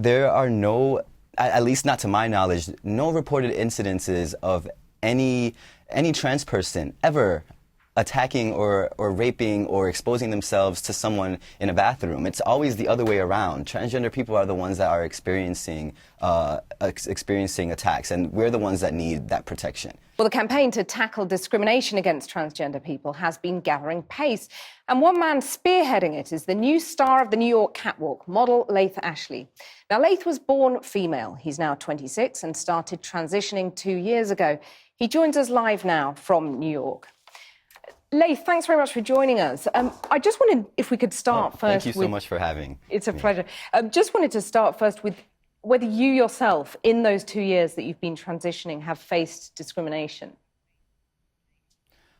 there are no, at least not to my knowledge, no reported incidences of any trans person ever attacking or raping or exposing themselves to someone in a bathroom. It's always the other way around. Transgender people are the ones that are experiencing attacks, and we're the ones that need that protection. Well, the campaign to tackle discrimination against transgender people has been gathering pace, and one man spearheading it is the new star of the New York catwalk, model Laith Ashley. Now, Laith was born female. He's now 26 and started transitioning 2 years ago. He joins us live now from New York. Laith, thanks very much for joining us. I just wanted, if we could start first. Thank you so much for having me. It's a pleasure. Just wanted to start first with whether you yourself, in those 2 years that you've been transitioning, have faced discrimination.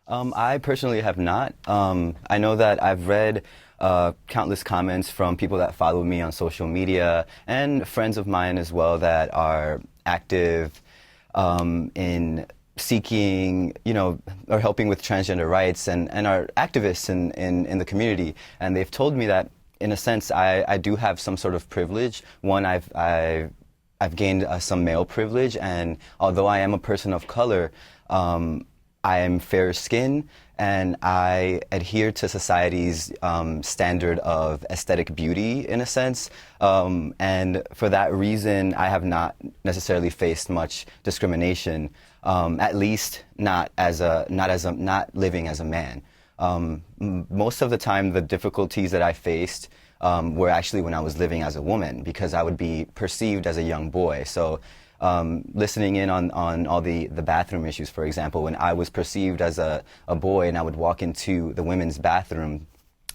I personally have not. I know that I've read countless comments from people that follow me on social media and friends of mine as well that are active in seeking, or helping with transgender rights and are activists in the community. And they've told me that, in a sense, I do have some sort of privilege. One, I've gained some male privilege, and although I am a person of color, I am fair skinned, and I adhere to society's standard of aesthetic beauty, in a sense. And for that reason, I have not necessarily faced much discrimination, at least not living as a man. Most of the time, the difficulties that I faced were actually when I was living as a woman, because I would be perceived as a young boy. So listening in on all the bathroom issues, for example, when I was perceived as a boy and I would walk into the women's bathroom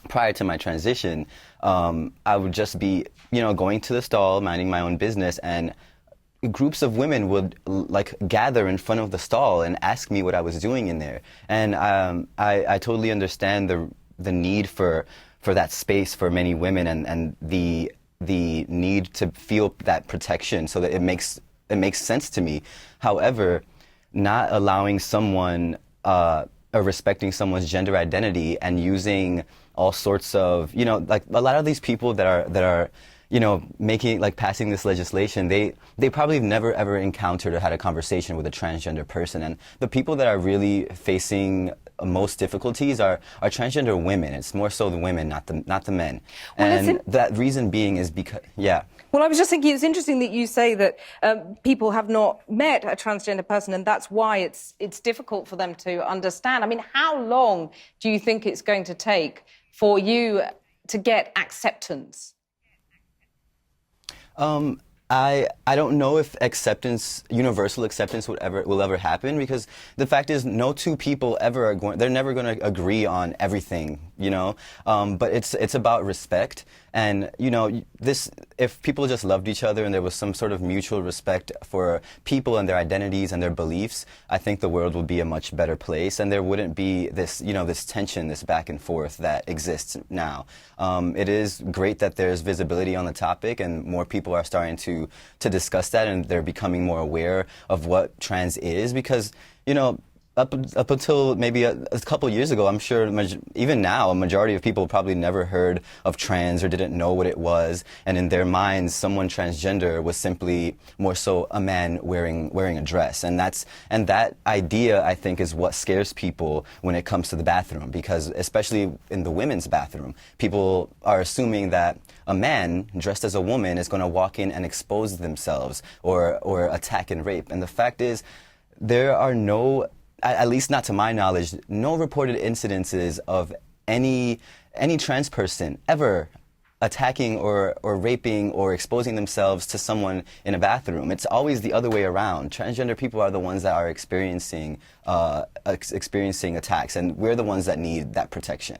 prior to my transition, I would just be, going to the stall, minding my own business, and groups of women would gather in front of the stall and ask me what I was doing in there. And I totally understand the need for that space for many women, and the need to feel that protection, so that it makes sense to me. However, not allowing someone or respecting someone's gender identity and using all sorts of, like a lot of these people that are passing this legislation, they probably have never ever encountered or had a conversation with a transgender person. And the people that are really facing most difficulties are transgender women. It's more so the women, not the men. Well, and that reason being is because, yeah. Well, I was just thinking, it's interesting that you say that people have not met a transgender person, and that's why it's difficult for them to understand. I mean, how long do you think it's going to take for you to get acceptance? I don't know if universal acceptance will ever happen, because the fact is, no two people they're never going to agree on everything, but it's about respect. And, if people just loved each other and there was some sort of mutual respect for people and their identities and their beliefs, I think the world would be a much better place, and there wouldn't be this, this tension, this back and forth that exists now. It is great that there's visibility on the topic and more people are starting to discuss that, and they're becoming more aware of what trans is, because, up until maybe a couple years ago, I'm sure even now, a majority of people probably never heard of trans or didn't know what it was. And in their minds, someone transgender was simply more so a man wearing a dress. And that idea, I think, is what scares people when it comes to the bathroom, because especially in the women's bathroom, people are assuming that a man dressed as a woman is going to walk in and expose themselves or attack and rape. And the fact is, there are no, at least not to my knowledge, no reported incidences of any trans person ever attacking or raping or exposing themselves to someone in a bathroom. It's always the other way around. Transgender people are the ones that are experiencing attacks, and we're the ones that need that protection.